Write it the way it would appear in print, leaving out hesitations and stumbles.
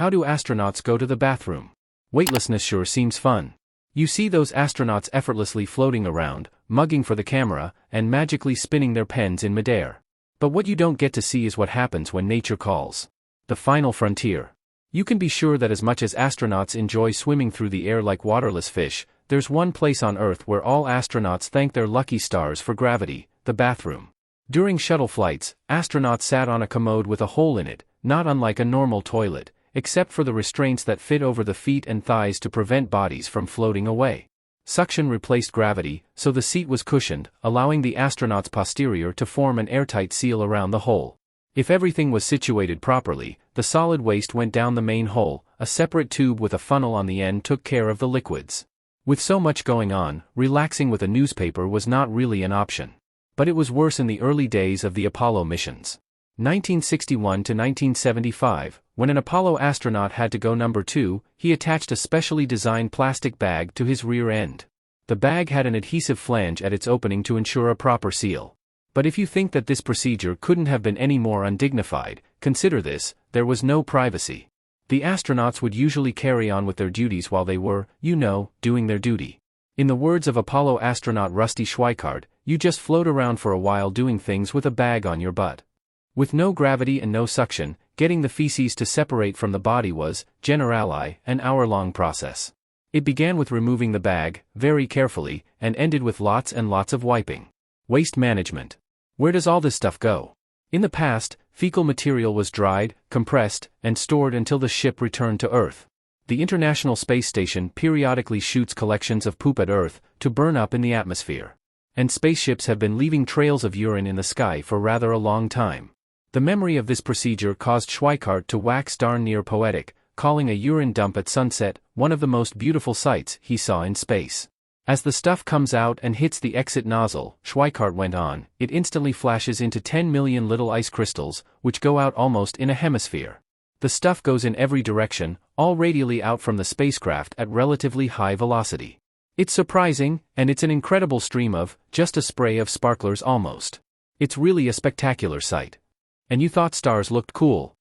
How do astronauts go to the bathroom? Weightlessness sure seems fun. You see those astronauts effortlessly floating around, mugging for the camera, and magically spinning their pens in midair. But what you don't get to see is what happens when nature calls. The final frontier. You can be sure that as much as astronauts enjoy swimming through the air like waterless fish, there's one place on Earth where all astronauts thank their lucky stars for gravity: the bathroom. During shuttle flights, astronauts sat on a commode with a hole in it, not unlike a normal toilet, except for the restraints that fit over the feet and thighs to prevent bodies from floating away. Suction replaced gravity, so the seat was cushioned, allowing the astronaut's posterior to form an airtight seal around the hole. If everything was situated properly, the solid waste went down the main hole. A separate tube with a funnel on the end took care of the liquids. With so much going on, relaxing with a newspaper was not really an option. But it was worse in the early days of the Apollo missions. 1961 to 1975, when an Apollo astronaut had to go number 2, he attached a specially designed plastic bag to his rear end. The bag had an adhesive flange at its opening to ensure a proper seal. But if you think that this procedure couldn't have been any more undignified, consider this: there was no privacy. The astronauts would usually carry on with their duties while they were, doing their duty. In the words of Apollo astronaut Rusty Schweickart, you just float around for a while doing things with a bag on your butt. With no gravity and no suction, getting the feces to separate from the body was, generally, an hour-long process. It began with removing the bag, very carefully, and ended with lots and lots of wiping. Waste management. Where does all this stuff go? In the past, fecal material was dried, compressed, and stored until the ship returned to Earth. The International Space Station periodically shoots collections of poop at Earth to burn up in the atmosphere. And spaceships have been leaving trails of urine in the sky for rather a long time. The memory of this procedure caused Schweickart to wax darn near poetic, calling a urine dump at sunset one of the most beautiful sights he saw in space. As the stuff comes out and hits the exit nozzle, Schweickart went on, it instantly flashes into 10 million little ice crystals, which go out almost in a hemisphere. The stuff goes in every direction, all radially out from the spacecraft at relatively high velocity. It's surprising, and it's an incredible stream of, just a spray of sparklers almost. It's really a spectacular sight. And you thought stars looked cool.